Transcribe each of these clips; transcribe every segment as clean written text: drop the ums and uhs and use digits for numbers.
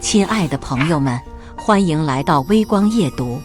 亲爱的朋友们，欢迎来到微光夜读。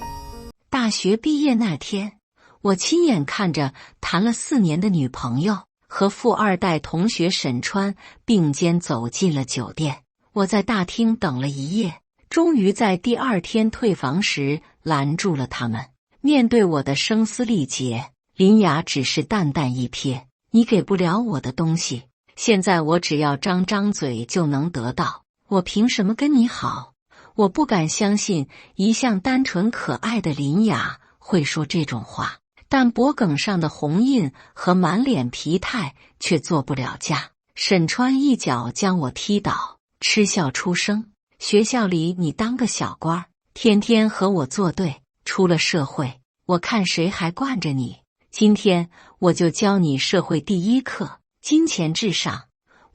大学毕业那天，我亲眼看着谈了4年的女朋友和富二代同学沈川并肩走进了酒店。我在大厅等了一夜，终于在第2天退房时拦住了他们。面对我的声嘶力竭，林雅只是淡淡一瞥：“你给不了我的东西，现在我只要张嘴就能得到。我凭什么跟你好？”我不敢相信一向单纯可爱的林雅会说这种话，但脖梗上的红印和满脸疲态却做不了假。沈川一脚将我踢倒，嗤笑出声：“学校里你当个小官，天天和我作对，出了社会，我看谁还惯着你。今天我就教你社会第一课，金钱至上。”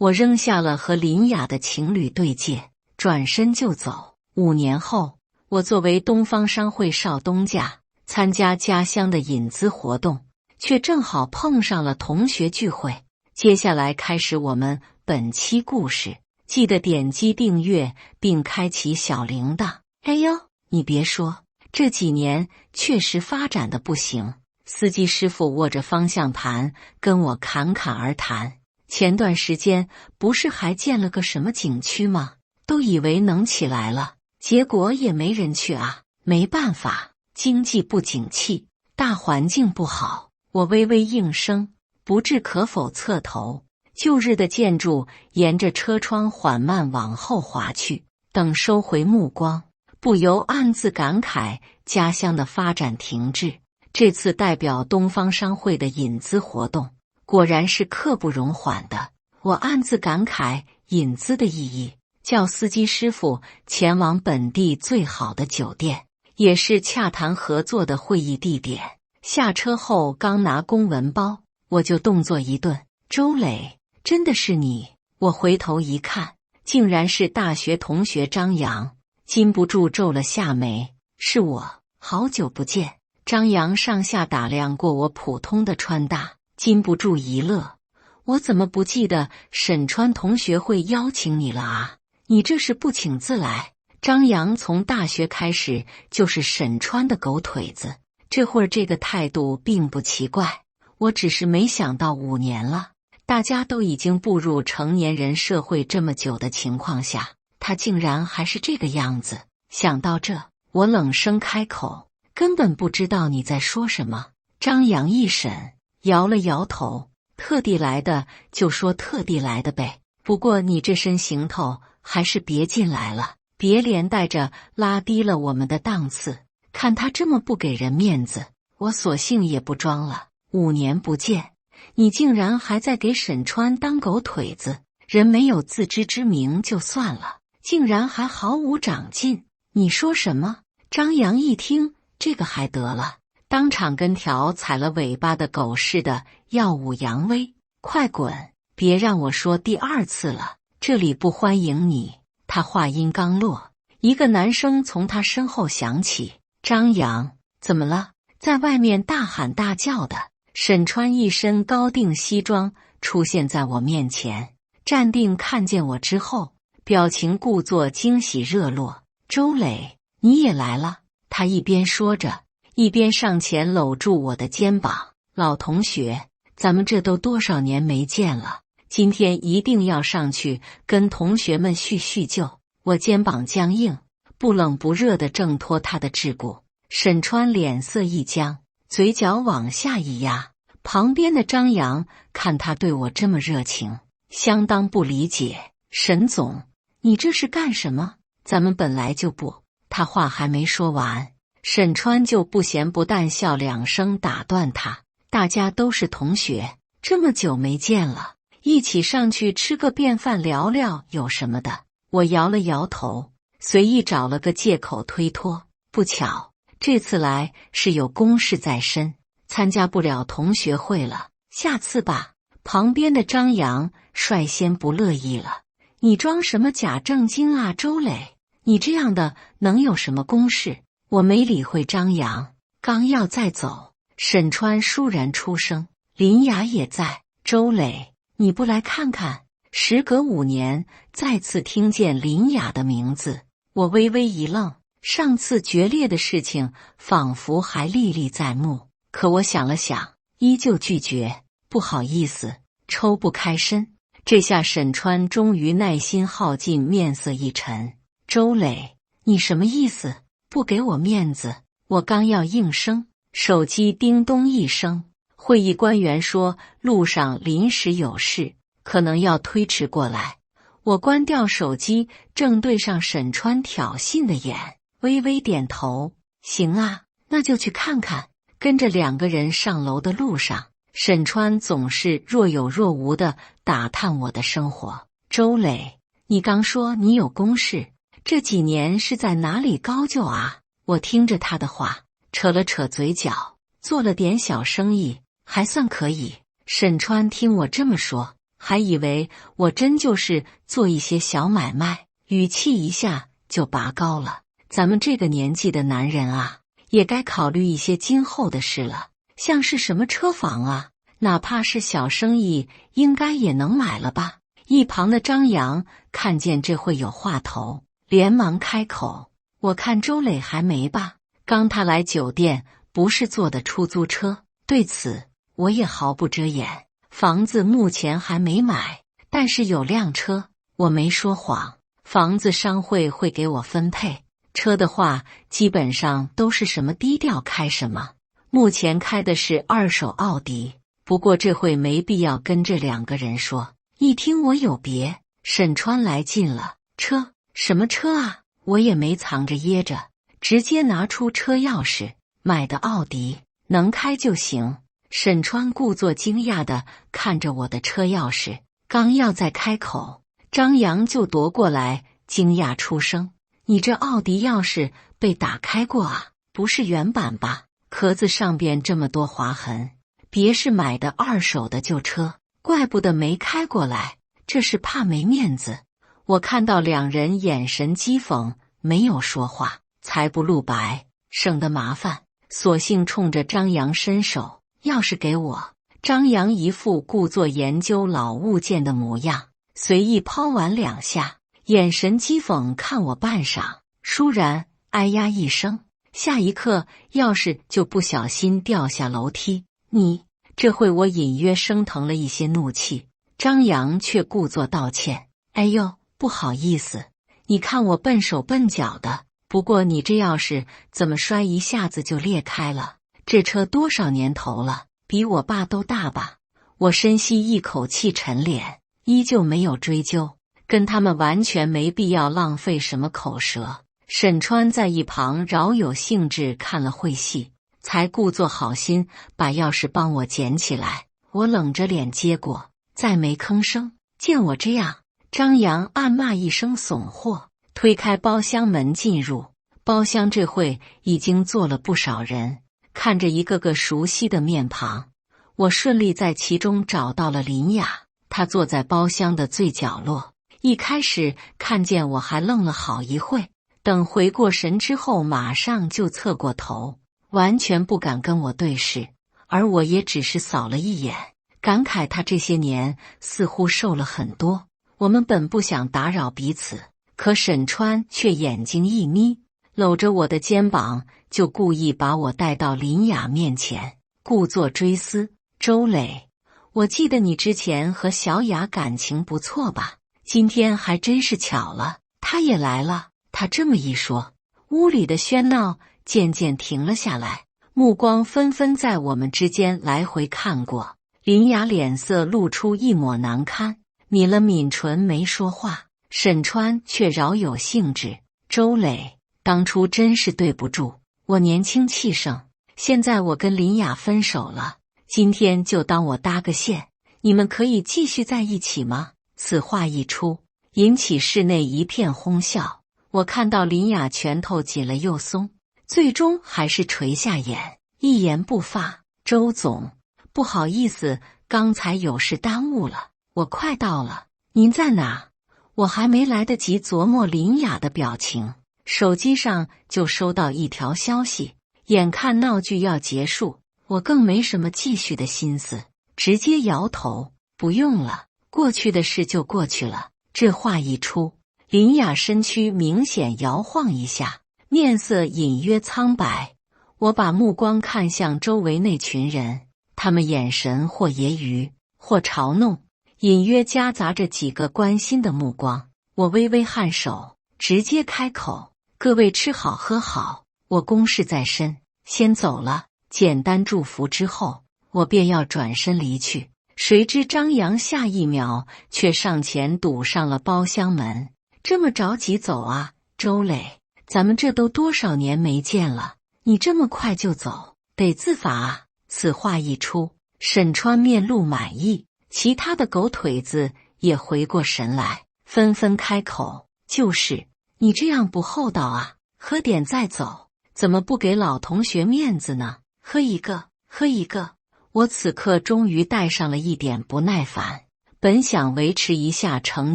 我扔下了和林雅的情侣对戒，转身就走。5年后，我作为东方商会少东家参加家乡的引资活动，却正好碰上了同学聚会。接下来开始我们本期故事，记得点击订阅并开启小铃铛。哎呦，你别说，这几年确实发展的不行。司机师傅握着方向盘跟我侃侃而谈。前段时间不是还建了个什么景区吗？都以为能起来了，结果也没人去啊。没办法，经济不景气，大环境不好。我微微应声，不置可否侧头。旧日的建筑沿着车窗缓慢往后滑去，等收回目光，不由暗自感慨家乡的发展停滞。这次代表东方商会的引资活动果然是刻不容缓的。我暗自感慨引资的意义，叫司机师傅前往本地最好的酒店，也是洽谈合作的会议地点。下车后刚拿公文包，我就动作一顿：“周磊，真的是你？”我回头一看，竟然是大学同学张扬，禁不住皱了下眉：“是我，好久不见。”张扬上下打量过我普通的穿搭，禁不住一乐：“我怎么不记得沈川同学会邀请你了啊？你这是不请自来。”张扬从大学开始就是沈川的狗腿子，这会儿这个态度并不奇怪，我只是没想到5年了，大家都已经步入成年人社会这么久的情况下，他竟然还是这个样子。想到这，我冷声开口：“根本不知道你在说什么。”张扬一审，摇了摇头：“特地来的就说特地来的呗，不过你这身行头还是别进来了，别连带着拉低了我们的档次。看他这么不给人面子，我索性也不装了。5年不见，你竟然还在给沈川当狗腿子，人没有自知之明就算了，竟然还毫无长进。你说什么？”张扬一听这个还得了，当场跟条踩了尾巴的狗似的耀武扬威：“快滚，别让我说第2次了，这里不欢迎你。”他话音刚落，一个男声从他身后响起：“张扬，怎么了？”在外面大喊大叫的。沈川一身高定西装出现在我面前，站定看见我之后，表情故作惊喜热络：“周磊，你也来了。”他一边说着，一边上前搂住我的肩膀：“老同学，咱们这都多少年没见了，今天一定要上去跟同学们叙叙旧。”我肩膀僵硬，不冷不热地挣脱他的桎梏。沈川脸色一僵，嘴角往下一压。旁边的张扬看他对我这么热情，相当不理解：“沈总，你这是干什么？咱们本来就不……”他话还没说完，沈川就不咸不淡笑2声打断他：“大家都是同学，这么久没见了，一起上去吃个便饭聊聊有什么的？”我摇了摇头，随意找了个借口推脱：“不巧，这次来是有公事在身，参加不了同学会了，下次吧。”旁边的张扬率先不乐意了：“你装什么假正经啊，周磊？你这样的能有什么公事？”我没理会张扬，刚要再走，沈川倏然出声：“林雅也在。周磊，你不来看看？”时隔5年，再次听见林雅的名字，我微微一愣，上次决裂的事情仿佛还历历在目，可我想了想，依旧拒绝。不好意思，抽不开身。这下沈川终于耐心耗尽，面色一沉。周磊，你什么意思？不给我面子？我刚要应声，手机叮咚一声，会议官员说路上临时有事，可能要推迟过来。我关掉手机，正对上沈川挑衅的眼，微微点头，行啊，那就去看看。跟着2个人上楼的路上，沈川总是若有若无地打探我的生活。周磊，你刚说你有公事，这几年是在哪里高就啊？我听着他的话，扯了扯嘴角，做了点小生意，还算可以。沈川听我这么说，还以为我真就是做一些小买卖，语气一下就拔高了。咱们这个年纪的男人啊，也该考虑一些今后的事了，像是什么车房啊，哪怕是小生意，应该也能买了吧？一旁的张扬看见这会有话头，连忙开口：我看周磊还没吧？刚他来酒店，不是坐的出租车。对此，我也毫不遮掩。房子目前还没买，但是有辆车，我没说谎。房子商会会给我分配，车的话基本上都是什么低调开什么。目前开的是2手奥迪，不过这会没必要跟这2个人说。一听我有别，沈川来劲了。车？什么车啊？我也没藏着掖着，直接拿出车钥匙。买的奥迪，能开就行。沈川故作惊讶地看着我的车钥匙，刚要再开口，张扬就夺过来，惊讶出声：你这奥迪钥匙被打开过啊？不是原版吧？壳子上边这么多划痕，别是买的2手的旧车，怪不得没开过来，这是怕没面子。我看到2人眼神讥讽，没有说话，才不露白，省得麻烦，索性冲着张扬伸手：钥匙给我。张扬一副故作研究老物件的模样，随意抛完2下，眼神讥讽看我半晌，倏然哎呀一声，下一刻钥匙就不小心掉下楼梯。你，这会我隐约升腾了一些怒气，张扬却故作道歉：哎呦，不好意思，你看我笨手笨脚的，不过你这钥匙怎么摔一下子就裂开了？这车多少年头了，比我爸都大吧？我深吸一口气，沉脸，依旧没有追究，跟他们完全没必要浪费什么口舌。沈川在一旁饶有兴致看了会戏，才故作好心把钥匙帮我捡起来。我冷着脸接过，再没吭声。见我这样，张扬暗骂一声怂货，推开包厢门进入。包厢这会已经坐了不少人，看着一个个熟悉的面庞，我顺利在其中找到了林雅。她坐在包厢的最角落，一开始看见我还愣了好一会，等回过神之后马上就侧过头，完全不敢跟我对视。而我也只是扫了一眼，感慨她这些年似乎瘦了很多。我们本不想打扰彼此，可沈川却眼睛一眯，搂着我的肩膀，就故意把我带到林雅面前，故作追思：周磊，我记得你之前和小雅感情不错吧？今天还真是巧了，她也来了。他这么一说，屋里的喧闹渐渐停了下来，目光纷纷在我们之间来回看过。林雅脸色露出一抹难堪，抿了抿唇没说话。沈川却饶有兴致：周磊，当初真是对不住，我年轻气盛，现在我跟林雅分手了，今天就当我搭个线，你们可以继续在一起吗？此话一出，引起室内一片哄笑。我看到林雅拳头紧了又松，最终还是垂下眼，一言不发。周总，不好意思，刚才有事耽误了，我快到了。您在哪？我还没来得及琢磨林雅的表情，手机上就收到一条消息。眼看闹剧要结束，我更没什么继续的心思，直接摇头：不用了，过去的事就过去了。这话一出，林雅身躯明显摇晃一下，面色隐约苍白。我把目光看向周围那群人，他们眼神或揶揄，或嘲弄，隐约夹杂着几个关心的目光。我微微颔首，直接开口：“各位吃好喝好，我公事在身，先走了。”简单祝福之后，我便要转身离去，谁知张扬下一秒却上前堵上了包厢门。这么着急走啊，周磊，咱们这都多少年没见了，你这么快就走，得自罚啊！此话一出，沈川面露满意，其他的狗腿子也回过神来，纷纷开口：“就是，你这样不厚道啊，喝点再走，怎么不给老同学面子呢？喝一个，喝一个。”我此刻终于带上了一点不耐烦，本想维持一下成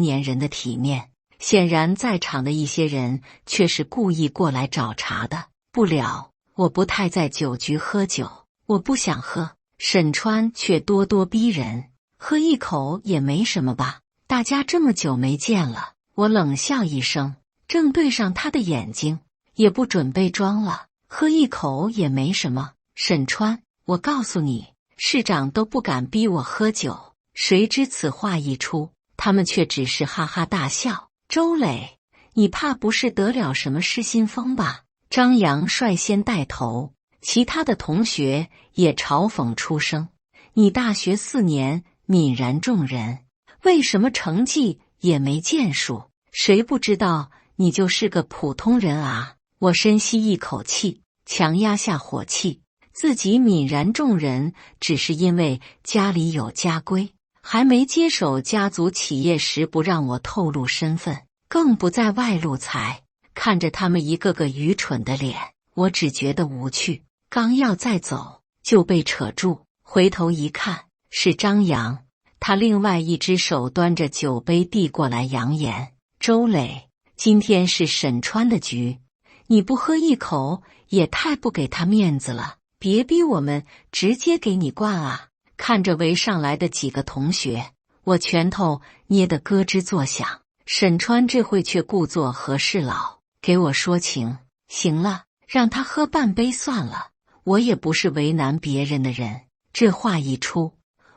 年人的体面，显然在场的一些人却是故意过来找茬的。不了，我不太在酒局喝酒，我不想喝。沈川却咄咄逼人：“喝一口也没什么吧，大家这么久没见了。”我冷笑一声，正对上他的眼睛，也不准备装了，喝一口也没什么。沈川，我告诉你，市长都不敢逼我喝酒。谁知此话一出，他们却只是哈哈大笑。周磊，你怕不是得了什么失心疯吧？张扬率先带头，其他的同学也嘲讽出声：“你大学4年泯然众人，为什么成绩也没建树？谁不知道你就是个普通人啊？”我深吸一口气，强压下火气。自己泯然众人，只是因为家里有家规，还没接手家族企业时不让我透露身份，更不在外露财。看着他们一个个愚蠢的脸，我只觉得无趣。刚要再走，就被扯住，回头一看，是张扬。他另外一只手端着酒杯递过来，扬言：“周磊，今天是沈川的局，你不喝一口也太不给他面子了。别逼我们直接给你灌啊！”看着围上来的几个同学，我拳头捏得咯吱作响。沈川这会却故作和事佬，给我说情。行了，让他喝半杯算了，我也不是为难别人的人。这话一出，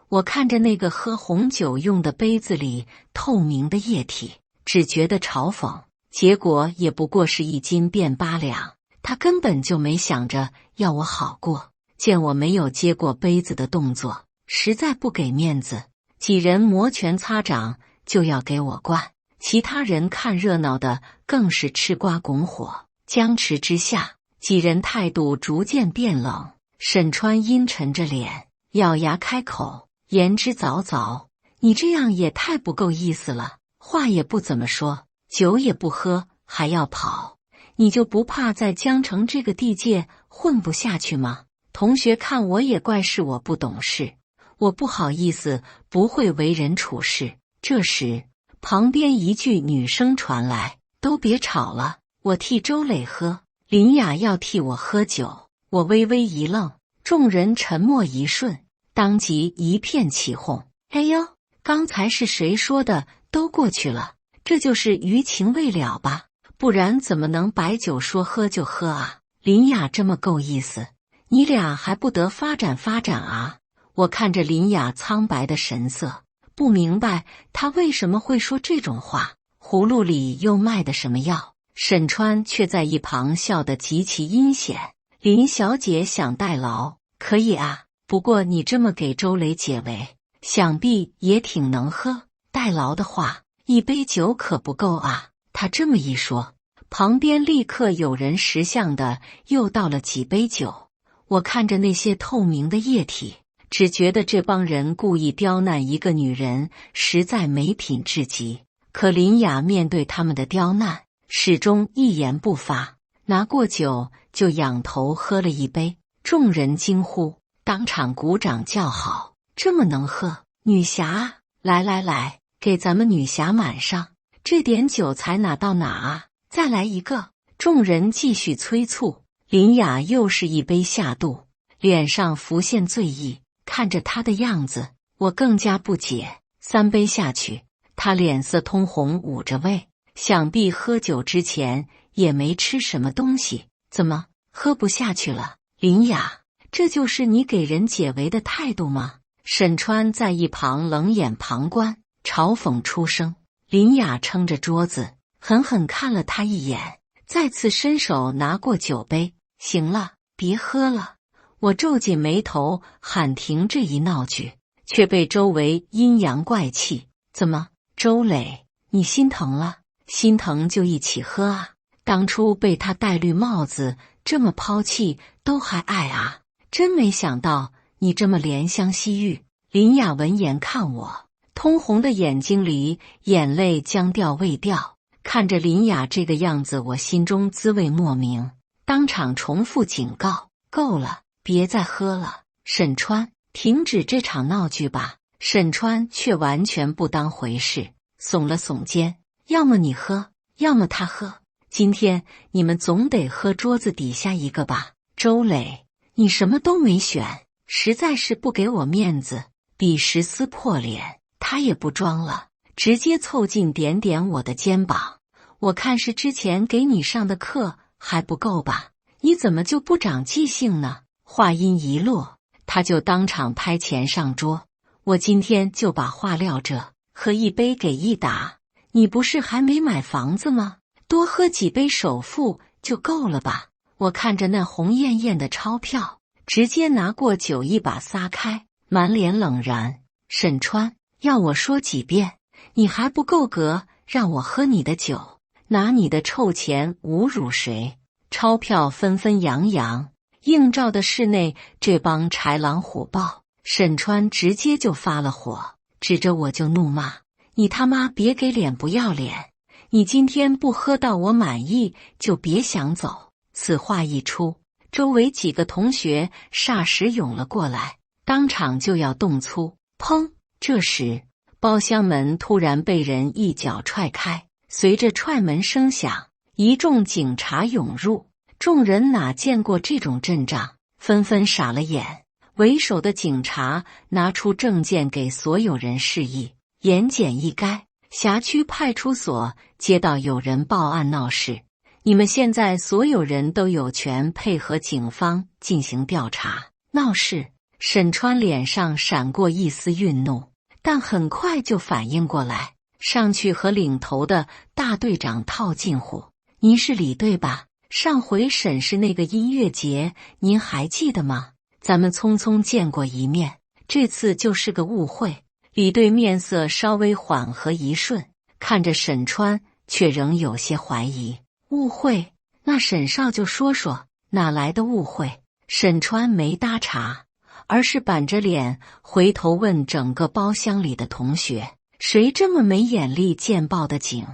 我看着那个喝红酒用的杯子里透明的液体，只觉得嘲讽，结果也不过是1斤变8两。他根本就没想着要我好过，见我没有接过杯子的动作，实在不给面子，几人摩拳擦掌就要给我灌。其他人看热闹的更是吃瓜拱火，僵持之下，几人态度逐渐变冷。沈川阴沉着脸，咬牙开口：“言之凿凿，你这样也太不够意思了，话也不怎么说，酒也不喝，还要跑。你就不怕在江城这个地界混不下去吗？”同学看我也怪是我不懂事，我不好意思，不会为人处事。这时，旁边一句女声传来：“都别吵了，我替周磊喝，林雅要替我喝酒。”我微微一愣，众人沉默一瞬，当即一片起哄：“哎呦，刚才是谁说的都过去了，这就是余情未了吧？不然怎么能摆酒说喝就喝啊？林雅这么够意思，你俩还不得发展发展啊？”我看着林雅苍白的神色，不明白她为什么会说这种话，葫芦里又卖的什么药？沈川却在一旁笑得极其阴险：“林小姐想代劳，可以啊，不过你这么给周磊解围，想必也挺能喝。代劳的话，1杯酒可不够啊。”他这么一说，旁边立刻有人识相的又倒了几杯酒。我看着那些透明的液体，只觉得这帮人故意刁难一个女人，实在没品至极。可林雅面对他们的刁难，始终一言不发，拿过酒就仰头喝了1杯。众人惊呼，当场鼓掌叫好：“这么能喝，女侠！来来来，给咱们女侠满上！这点酒才哪到哪啊？再来一个！”众人继续催促。林雅又是1杯下肚，脸上浮现醉意。看着她的样子，我更加不解。3杯下去，她脸色通红，捂着胃，想必喝酒之前也没吃什么东西，怎么喝不下去了？林雅，这就是你给人解围的态度吗？沈川在一旁冷眼旁观，嘲讽出声。林雅撑着桌子，狠狠看了他一眼，再次伸手拿过酒杯。行了，别喝了。我皱紧眉头喊停这一闹剧，却被周围阴阳怪气。怎么，周磊，你心疼了？心疼就一起喝啊！当初被他戴绿帽子这么抛弃都还爱啊！真没想到你这么怜香惜玉。林雅闻言看我，通红的眼睛里眼泪将掉未掉。看着林雅这个样子，我心中滋味莫名，当场重复警告：够了，别再喝了。沈川，停止这场闹剧吧。沈川却完全不当回事，耸了耸肩，要么你喝，要么他喝，今天你们总得喝桌子底下一个吧。周磊，你什么都没选，实在是不给我面子。彼时撕破脸，他也不装了，直接凑近点点我的肩膀。我看是之前给你上的课还不够吧？你怎么就不长记性呢？话音一落，他就当场拍钱上桌。我今天就把话撂这，喝一杯给一打。你不是还没买房子吗？多喝几杯首付就够了吧？我看着那红艳艳的钞票，直接拿过酒一把撒开，满脸冷然。沈川，要我说几遍，你还不够格让我喝你的酒？拿你的臭钱侮辱谁？钞票纷纷扬扬，映照的室内这帮豺狼虎豹。沈川直接就发了火，指着我就怒骂：你他妈别给脸不要脸！你今天不喝到我满意就别想走。此话一出，周围几个同学霎时涌了过来，当场就要动粗。砰！这时包厢门突然被人一脚踹开，随着踹门声响，一众警察涌入。众人哪见过这种阵仗，纷纷傻了眼。为首的警察拿出证件给所有人示意，言简意赅。辖区派出所接到有人报案闹事，你们现在所有人都有权配合警方进行调查。闹事？沈川脸上闪过一丝愠怒，但很快就反应过来，上去和领头的大队长套近乎。您是李队吧？上回审视那个音乐节，您还记得吗？咱们匆匆见过一面，这次就是个误会。李队面色稍微缓和一瞬，看着沈川，却仍有些怀疑。误会？那沈少就说说，哪来的误会？沈川没搭茬，而是板着脸回头问整个包厢里的同学：谁这么没眼力见报的警？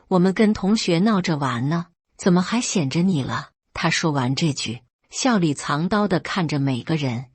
我们跟同学闹着玩呢，怎么还显着你了？他说完这句，笑里藏刀的看着每个人。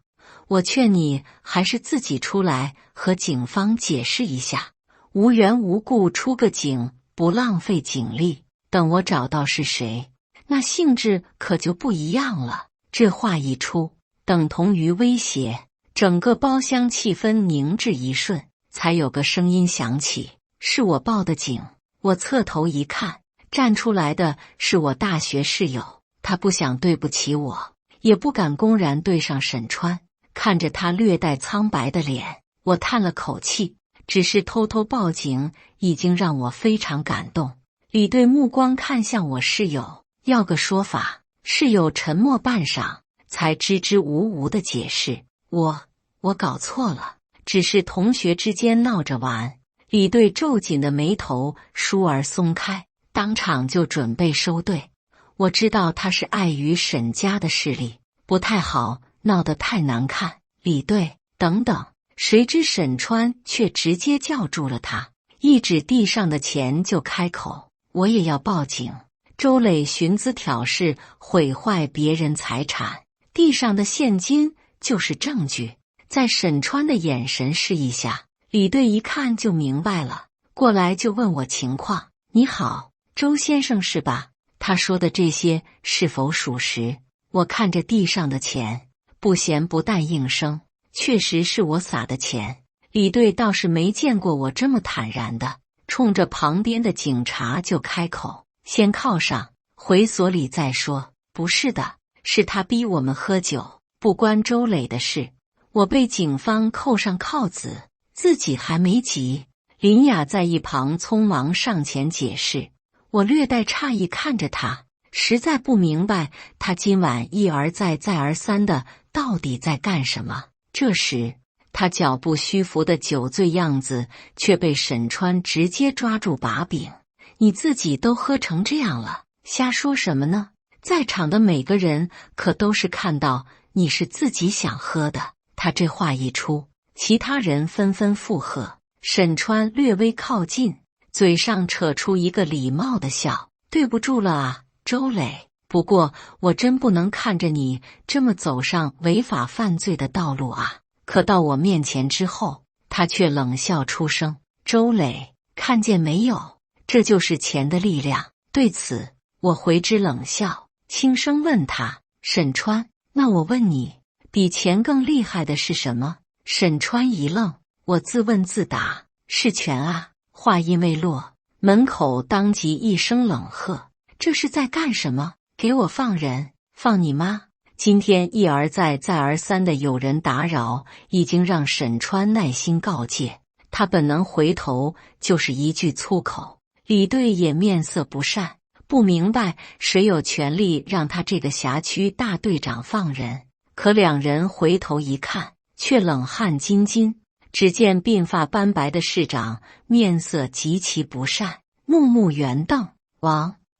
我劝你还是自己出来和警方解释一下，无缘无故出个警，不浪费警力，等我找到是谁，那性质可就不一样了。这话一出，等同于威胁，整个包厢气氛凝滞一瞬，才有个声音响起：是我报的警。我侧头一看，站出来的是我大学室友，他不想对不起我，也不敢公然对上沈川。看着他略带苍白的脸，我叹了口气，只是偷偷报警已经让我非常感动。李队目光看向我室友，要个说法。室友沉默半晌，才支支吾吾的解释：我搞错了，只是同学之间闹着玩。李队皱紧的眉头倏而松开，当场就准备收队。我知道他是碍于沈家的势力，不太好闹得太难看。李队，等等！谁知沈川却直接叫住了他，一指地上的钱就开口：我也要报警。周磊寻资挑事，毁坏别人财产，地上的现金就是证据。在沈川的眼神示意下，李队一看就明白了，过来就问我情况。你好，周先生是吧？他说的这些是否属实？我看着地上的钱，不咸不淡应声：确实是我撒的钱。李队倒是没见过我这么坦然的，冲着旁边的警察就开口：“先铐上，回所里再说。”“不是的，是他逼我们喝酒，不关周磊的事。”我被警方扣上铐子，自己还没急。林雅在一旁匆忙上前解释。我略带诧异看着他，实在不明白他今晚一而再再而三的到底在干什么。这时他脚步虚浮的酒醉样子却被沈川直接抓住把柄。你自己都喝成这样了，瞎说什么呢？在场的每个人可都是看到你是自己想喝的。他这话一出，其他人纷纷附和。沈川略微靠近，嘴上扯出一个礼貌的笑：“对不住了啊，周磊。不过我真不能看着你这么走上违法犯罪的道路啊。”可到我面前之后，他却冷笑出声：“周磊，看见没有？这就是钱的力量。”对此，我回之冷笑，轻声问他：“沈川，那我问你，比钱更厉害的是什么？”沈川一愣，我自问自答：“是权啊！”话音未落，门口当即一声冷喝：“这是在干什么？给我放人！放你妈！”今天一而再再而三的有人打扰，已经让沈川耐心告诫。他本能回头就是一句粗口。李队也面色不善，不明白谁有权利让他这个辖区大队长放人。可两人回头一看，却冷汗津津。只见鬓发斑白的市长面色极其不善，目目圆瞪。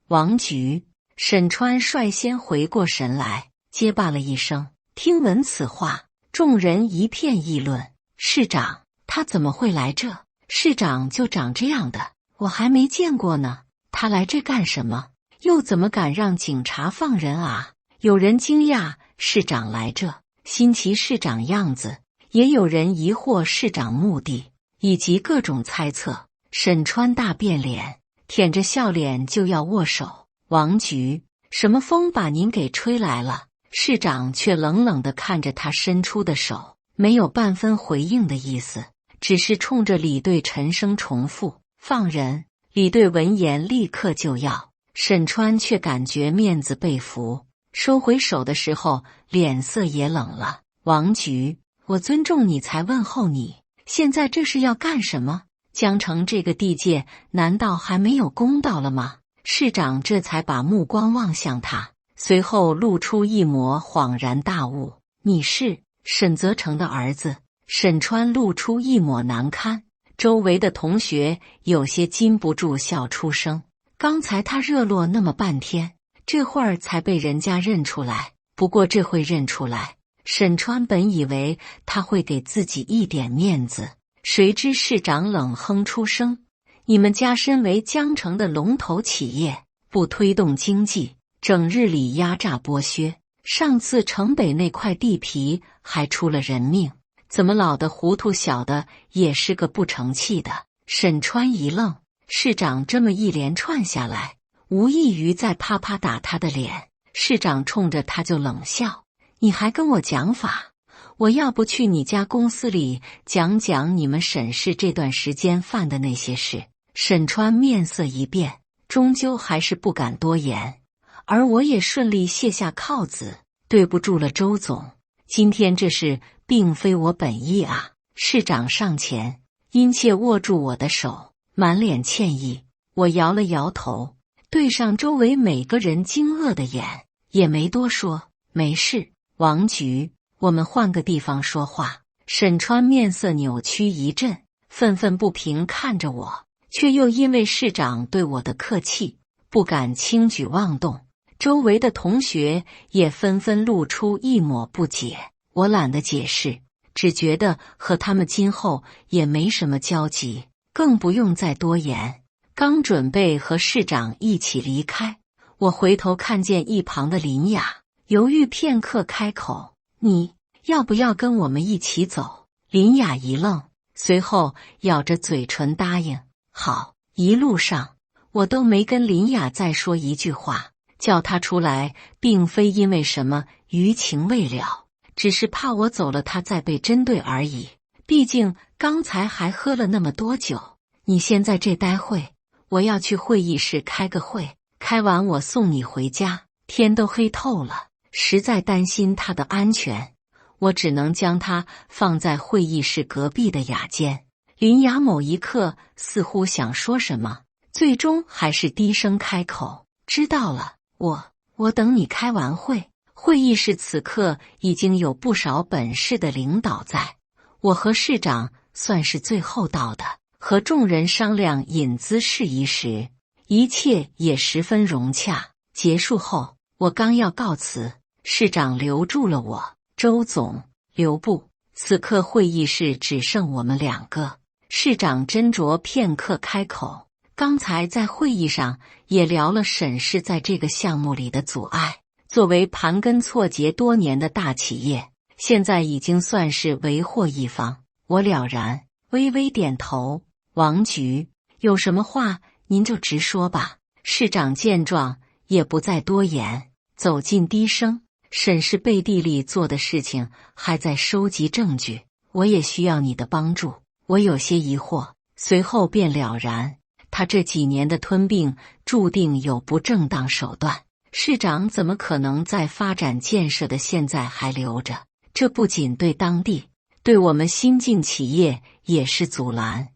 王局。沈川率先回过神来，结巴了一声。听闻此话，众人一片议论：“市长，他怎么会来这？市长就长这样的，我还没见过呢。他来这干什么？又怎么敢让警察放人啊？”有人惊讶市长来这，新奇市长样子；也有人疑惑市长目的，以及各种猜测。沈川大变脸，舔着笑脸就要握手。王局，什么风把您给吹来了？市长却冷冷地看着他伸出的手，没有半分回应的意思，只是冲着李队沉声重复：“放人！”李队闻言立刻就要，沈川却感觉面子被俘，收回手的时候脸色也冷了。王局，我尊重你才问候你，现在这是要干什么？江城这个地界难道还没有公道了吗？市长这才把目光望向他，随后露出一抹恍然大悟：“你是沈泽成的儿子。”沈川露出一抹难堪，周围的同学有些禁不住笑出声。刚才他热络那么半天，这会儿才被人家认出来。不过这会认出来，沈川本以为他会给自己一点面子，谁知市长冷哼出声：“你们家身为江城的龙头企业，不推动经济，整日里压榨剥削。上次城北那块地皮还出了人命，怎么老的糊涂小的也是个不成器的？”沈川一愣，市长这么一连串下来，无异于在啪啪打他的脸。市长冲着他就冷笑：“你还跟我讲法？我要不去你家公司里讲讲你们沈氏这段时间犯的那些事。”沈川面色一变，终究还是不敢多言。而我也顺利卸下铐子：“对不住了，周总，今天这事并非我本意啊。”市长上前殷切握住我的手，满脸歉意。我摇了摇头，对上周围每个人惊愕的眼，也没多说：“没事，王局，我们换个地方说话。”沈川面色扭曲一阵，愤愤不平看着我，却又因为市长对我的客气，不敢轻举妄动。周围的同学也纷纷露出一抹不解。我懒得解释，只觉得和他们今后也没什么交集，更不用再多言。刚准备和市长一起离开，我回头看见一旁的林雅，犹豫片刻开口：“你要不要跟我们一起走？”林雅一愣，随后咬着嘴唇答应：“好。”一路上我都没跟林雅再说一句话，叫她出来并非因为什么余情未了，只是怕我走了她再被针对而已。毕竟刚才还喝了那么多酒。你先在这待会，我要去会议室开个会，开完我送你回家。天都黑透了，实在担心他的安全，我只能将他放在会议室隔壁的雅间。林雅某一刻似乎想说什么，最终还是低声开口：知道了，我等你开完会。会议室此刻已经有不少本市的领导在，我和市长算是最后到的。和众人商量引资事宜时，一切也十分融洽。结束后，我刚要告辞，市长留住了我。周总，留步。此刻会议室只剩我们两个。市长斟酌片刻开口：刚才在会议上也聊了沈氏在这个项目里的阻碍。作为盘根错节多年的大企业，现在已经算是为祸一方。我了然，微微点头。王局，有什么话您就直说吧。市长见状也不再多言，走近低声：沈氏背地里做的事情还在收集证据，我也需要你的帮助。我有些疑惑，随后便了然，他这几年的吞并注定有不正当手段，市长怎么可能在发展建设的现在还留着？这不仅对当地，对我们新进企业也是阻拦。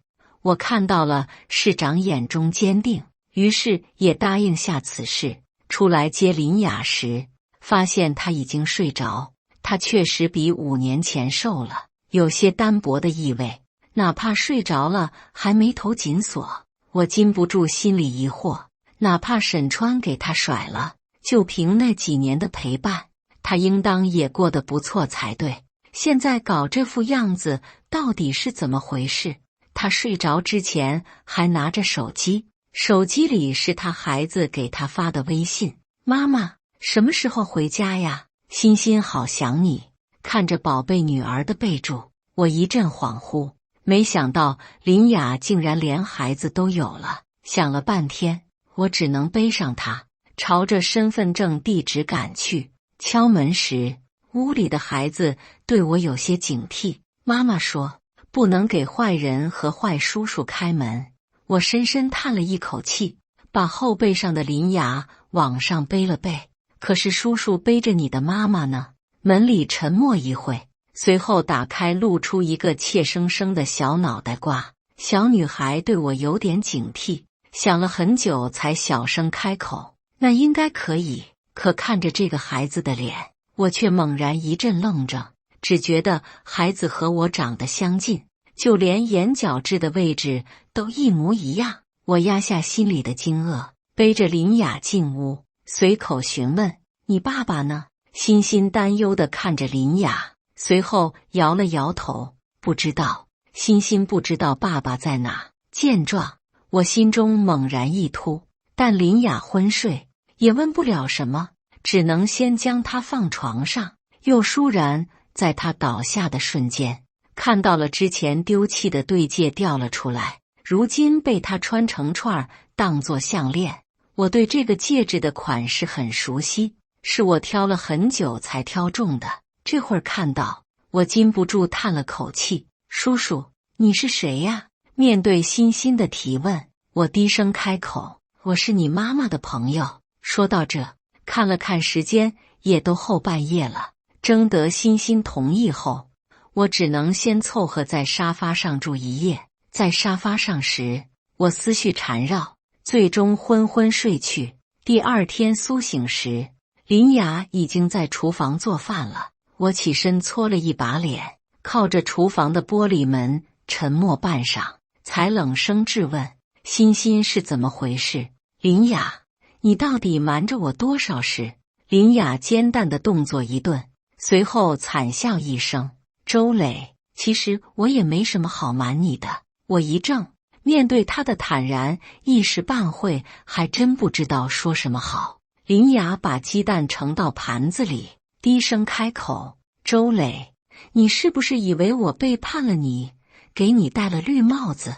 我看到了市长眼中坚定，于是也答应下此事。出来接林雅时，发现她已经睡着。她确实比5年前瘦了，有些单薄的意味。哪怕睡着了，还眉头紧锁。我禁不住心里疑惑，哪怕沈川给她甩了，就凭那几年的陪伴，她应当也过得不错才对。现在搞这副样子，到底是怎么回事？他睡着之前还拿着手机，手机里是他孩子给他发的微信：妈妈，什么时候回家呀？欣欣好想你。看着宝贝女儿的备注，我一阵恍惚，没想到林雅竟然连孩子都有了。想了半天，我只能背上她，朝着身份证地址赶去。敲门时，屋里的孩子对我有些警惕。妈妈说不能给坏人和坏叔叔开门。我深深叹了一口气，把后背上的林雅往上背了背。可是叔叔背着你的妈妈呢？门里沉默一会，随后打开，露出一个怯生生的小脑袋瓜。小女孩对我有点警惕，想了很久才小声开口：那应该可以。可看着这个孩子的脸，我却猛然一阵愣怔。只觉得孩子和我长得相近，就连眼角质的位置都一模一样。我压下心里的惊愕，背着林雅进屋，随口询问：你爸爸呢？欣欣担忧地看着林雅，随后摇了摇头：不知道。欣欣不知道爸爸在哪。见状，我心中猛然一突，但林雅昏睡，也问不了什么，只能先将她放床上。又倏然在他倒下的瞬间，看到了之前丢弃的对戒掉了出来，如今被他穿成串儿当作项链。我对这个戒指的款式很熟悉，是我挑了很久才挑中的。这会儿看到，我禁不住叹了口气：叔叔，你是谁呀？面对欣欣的提问，我低声开口：我是你妈妈的朋友。说到这，看了看时间，也都后半夜了。征得欣欣同意后，我只能先凑合在沙发上住一夜。在沙发上时，我思绪缠绕，最终昏昏睡去。第二天苏醒时，林雅已经在厨房做饭了。我起身搓了一把脸，靠着厨房的玻璃门，沉默半晌，才冷声质问：欣欣是怎么回事？林雅，你到底瞒着我多少事？林雅煎淡的动作一顿，随后惨笑一声：周磊，其实我也没什么好瞒你的。我一怔，面对他的坦然，一时半会还真不知道说什么好。林雅把鸡蛋盛到盘子里，低声开口：周磊，你是不是以为我背叛了你，给你戴了绿帽子？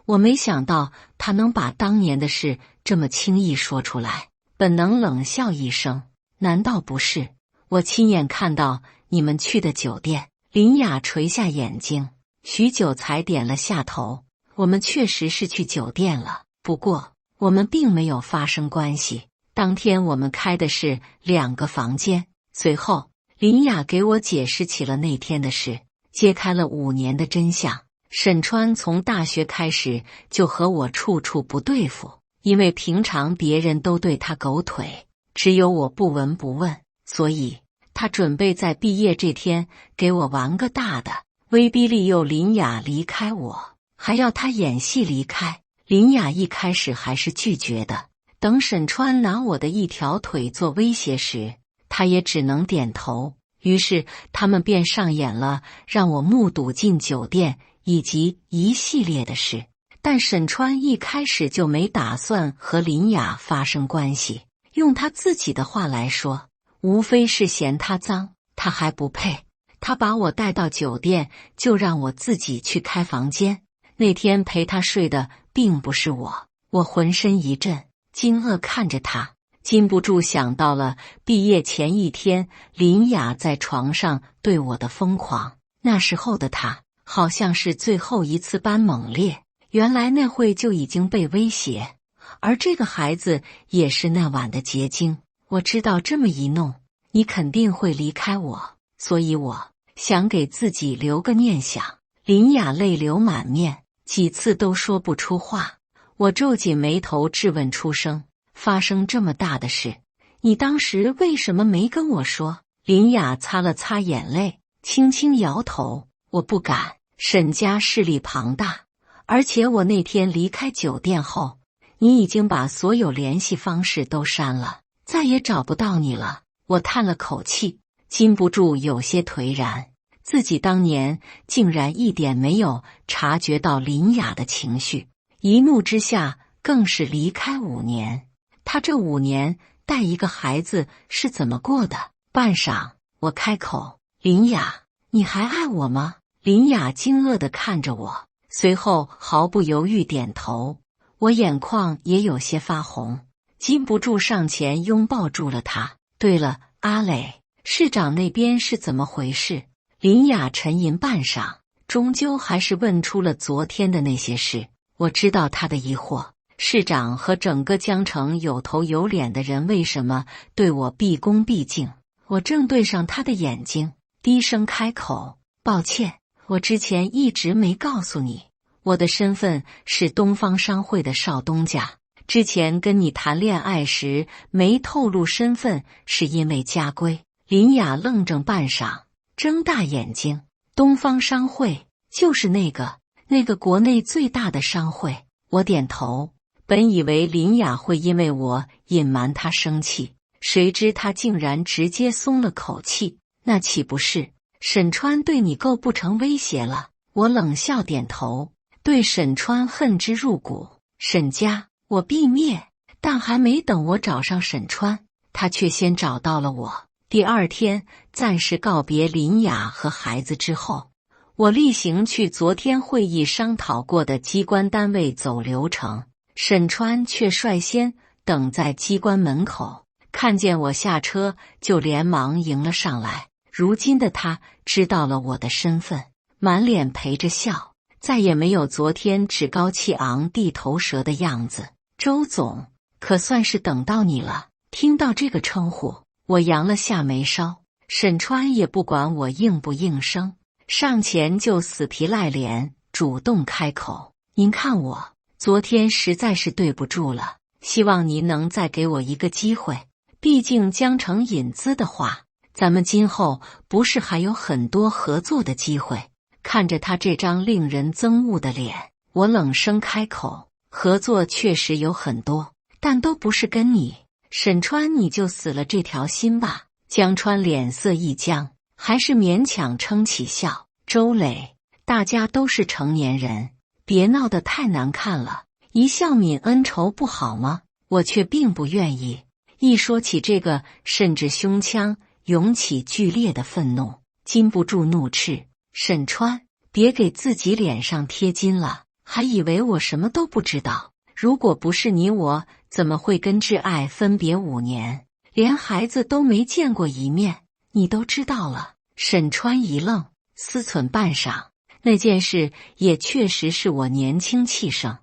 我没想到他能把当年的事这么轻易说出来，本能冷笑一声：难道不是？我亲眼看到你们去的酒店。林雅垂下眼睛，许久才点了下头。我们确实是去酒店了，不过我们并没有发生关系。当天我们开的是2个房间。随后，林雅给我解释起了那天的事，揭开了5年的真相。沈川从大学开始就和我处处不对付，因为平常别人都对他狗腿，只有我不闻不问，所以他准备在毕业这天给我玩个大的，威逼利诱林雅离开我，还要他演戏离开。林雅一开始还是拒绝的，等沈川拿我的一条腿做威胁时，他也只能点头。于是他们便上演了让我目睹进酒店以及一系列的事。但沈川一开始就没打算和林雅发生关系，用他自己的话来说，无非是嫌他脏，他还不配。他把我带到酒店，就让我自己去开房间。那天陪他睡的并不是我，我浑身一震，惊愕看着他，禁不住想到了毕业前一天林雅在床上对我的疯狂。那时候的他好像是最后一次般猛烈，原来那会就已经被威胁，而这个孩子也是那晚的结晶。我知道这么一弄，你肯定会离开我，所以我想给自己留个念想。林雅泪流满面，几次都说不出话。我皱紧眉头质问出声，发生这么大的事，你当时为什么没跟我说？林雅擦了擦眼泪，轻轻摇头，我不敢，沈家势力庞大，而且我那天离开酒店后，你已经把所有联系方式都删了，再也找不到你了。我叹了口气，禁不住有些颓然，自己当年竟然一点没有察觉到林雅的情绪，一怒之下更是离开5年。他这5年带一个孩子是怎么过的？半晌，我开口，林雅，你还爱我吗？林雅惊愕地看着我，随后毫不犹豫点头。我眼眶也有些发红，禁不住上前拥抱住了他。对了，阿磊，市长那边是怎么回事？林雅沉吟半晌，终究还是问出了昨天的那些事。我知道他的疑惑，市长和整个江城有头有脸的人为什么对我毕恭毕敬？我正对上他的眼睛，低声开口，抱歉，我之前一直没告诉你，我的身份是东方商会的少东家。之前跟你谈恋爱时没透露身份，是因为家规。林雅愣怔半晌，睁大眼睛，东方商会就是那个国内最大的商会。我点头，本以为林雅会因为我隐瞒她生气，谁知她竟然直接松了口气。那岂不是沈川对你构不成威胁了？我冷笑点头，对沈川恨之入骨。沈家我必灭，但还没等我找上沈川，他却先找到了我。第2天暂时告别林雅和孩子之后，我例行去昨天会议商讨过的机关单位走流程，沈川却率先等在机关门口，看见我下车就连忙迎了上来。如今的他知道了我的身份，满脸陪着笑，再也没有昨天趾高气昂地头蛇的样子。周总，可算是等到你了。听到这个称呼，我扬了下眉梢。沈川也不管我应不应声，上前就死皮赖脸主动开口，您看我昨天实在是对不住了，希望您能再给我一个机会，毕竟江城引资的话，咱们今后不是还有很多合作的机会。看着他这张令人憎恶的脸，我冷声开口，合作确实有很多，但都不是跟你。沈川，你就死了这条心吧。江川脸色一僵，还是勉强撑起笑。周磊，大家都是成年人，别闹得太难看了，一笑泯恩仇不好吗？我却并不愿意。一说起这个，甚至胸腔涌起剧烈的愤怒，禁不住怒斥：沈川，别给自己脸上贴金了，还以为我什么都不知道。如果不是你，我怎么会跟挚爱分别5年，连孩子都没见过一面？你都知道了。沈川一愣，思忖半晌，那件事也确实是我年轻气盛。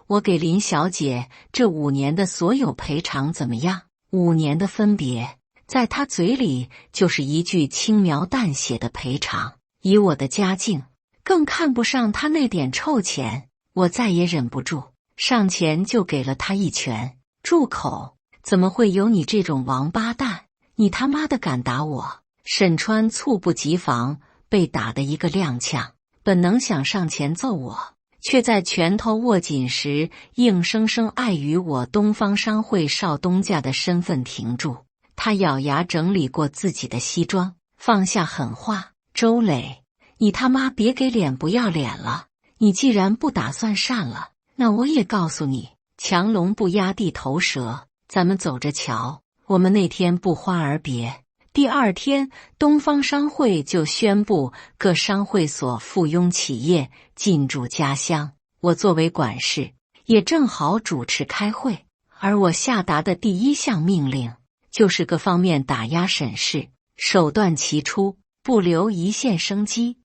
我给林小姐这5年的所有赔偿怎么样？5年的分别，在她嘴里就是一句轻描淡写的赔偿。以我的家境，更看不上她那点臭钱。我再也忍不住，上前就给了她一拳。住口！怎么会有你这种王八蛋？你他妈的敢打我！沈川猝不及防，被打得一个踉跄，本能想上前揍我，却在拳头握紧时，硬生生碍于我东方商会少东家的身份停住。他咬牙整理过自己的西装，放下狠话：周磊，你他妈别给脸不要脸了！你既然不打算散了，那我也告诉你，强龙不压地头蛇，咱们走着瞧。我们那天不欢而别，第2天，东方商会就宣布各商会所附庸企业进驻家乡。我作为管事，也正好主持开会，而我下达的第1项命令就是各方面打压沈氏，手段齐出，不留一线生机。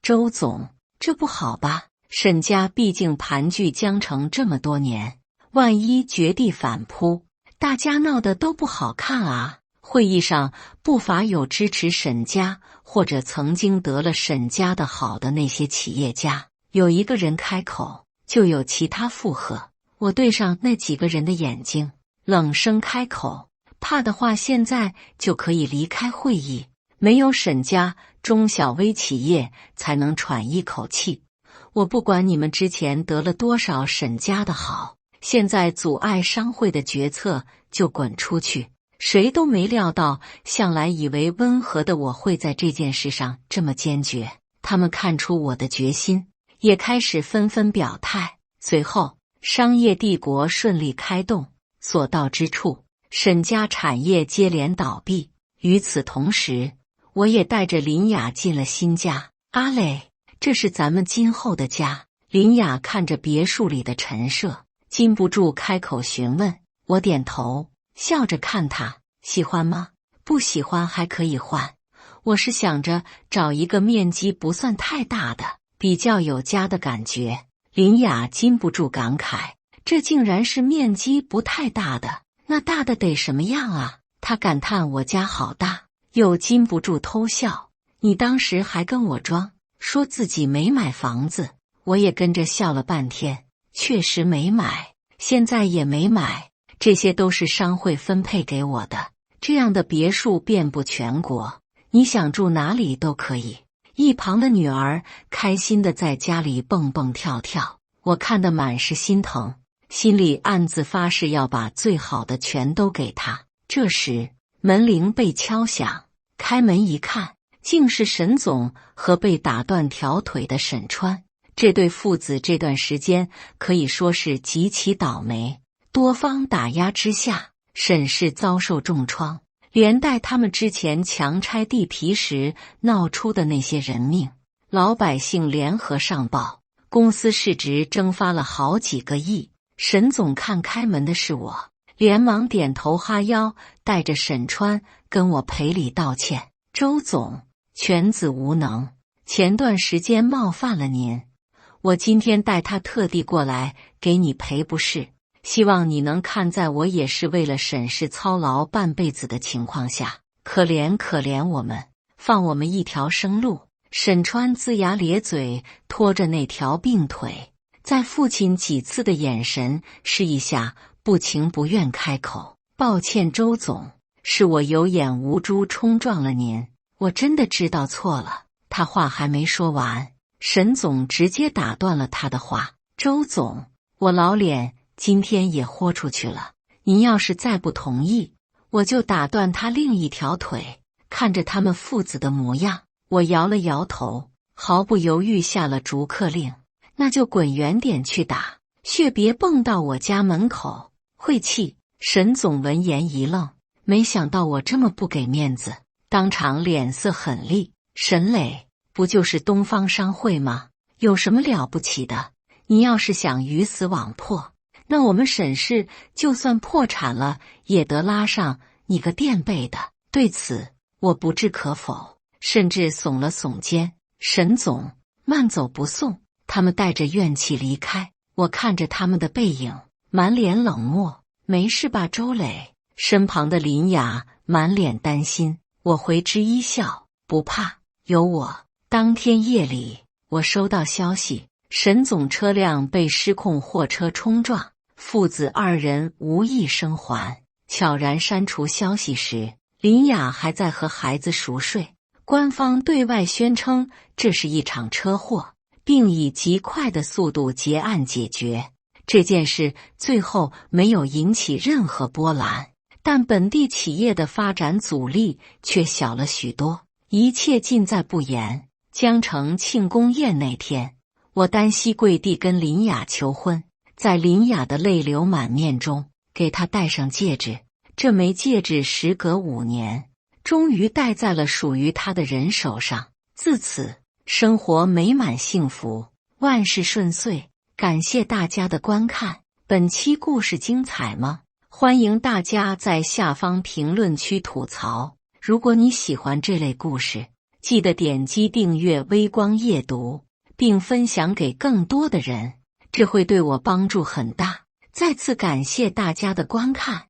周总，这不好吧？沈家毕竟盘踞江城这么多年，万一绝地反扑，大家闹得都不好看啊！会议上不乏有支持沈家或者曾经得了沈家的好的那些企业家，有一个人开口，就有其他附和。我对上那几个人的眼睛，冷声开口：怕的话现在就可以离开会议，没有沈家，中小微企业才能喘一口气。我不管你们之前得了多少沈家的好，现在阻碍商会的决策就滚出去。谁都没料到，向来以为温和的我会在这件事上这么坚决。他们看出我的决心，也开始纷纷表态。随后，商业帝国顺利开动，所到之处，沈家产业接连倒闭。与此同时，我也带着林雅进了新家。阿磊，这是咱们今后的家。林雅看着别墅里的陈设，禁不住开口询问。我点头，笑着看他，喜欢吗？不喜欢还可以换。我是想着找一个面积不算太大的，比较有家的感觉。林雅禁不住感慨，这竟然是面积不太大的，那大的得什么样啊？他感叹我家好大，又禁不住偷笑。你当时还跟我装，说自己没买房子，我也跟着笑了半天。确实没买，现在也没买，这些都是商会分配给我的。这样的别墅遍布全国，你想住哪里都可以。一旁的女儿开心的在家里蹦蹦跳跳，我看得满是心疼，心里暗自发誓要把最好的全都给她。这时门铃被敲响，开门一看，竟是沈总和被打断条腿的沈川。这对父子这段时间可以说是极其倒霉，多方打压之下，沈氏遭受重创，连带他们之前强拆地皮时闹出的那些人命，老百姓联合上报，公司市值蒸发了好几个亿。沈总看开门的是我，连忙点头哈腰，带着沈川跟我赔礼道歉。周总，犬子无能，前段时间冒犯了您，我今天带他特地过来给你赔不是，希望你能看在我也是为了沈氏操劳半辈子的情况下，可怜可怜我们，放我们一条生路。沈川龇牙咧嘴，拖着那条病腿，在父亲几次的眼神示意下，不情不愿开口：抱歉周总，是我有眼无珠冲撞了您，我真的知道错了。他话还没说完，沈总直接打断了他的话：周总，我老脸今天也豁出去了，您要是再不同意，我就打断他另一条腿。看着他们父子的模样，我摇了摇头，毫不犹豫下了逐客令：那就滚远点去打，却别蹦到我家门口，晦气。沈总闻言一愣，没想到我这么不给面子，当场脸色很厉：沈磊，不就是东方商会吗？有什么了不起的？你要是想鱼死网破，那我们沈氏就算破产了，也得拉上你个垫背的。对此，我不置可否，甚至耸了耸肩：沈总，慢走不送。他们带着怨气离开，我看着他们的背影，满脸冷漠。没事吧，周磊？身旁的林雅满脸担心。我回之一笑，不怕，有我。当天夜里，我收到消息，沈总车辆被失控货车冲撞，父子2人无一生还。悄然删除消息时，林雅还在和孩子熟睡。官方对外宣称这是一场车祸，并以极快的速度结案解决。这件事最后没有引起任何波澜，但本地企业的发展阻力却小了许多，一切尽在不言。江城庆功宴那天，我单膝跪地跟林雅求婚，在林雅的泪流满面中，给她戴上戒指。这枚戒指时隔5年，终于戴在了属于她的人手上。自此，生活美满幸福，万事顺遂。感谢大家的观看，本期故事精彩吗？欢迎大家在下方评论区吐槽。如果你喜欢这类故事，记得点击订阅微光夜读，并分享给更多的人，这会对我帮助很大。再次感谢大家的观看。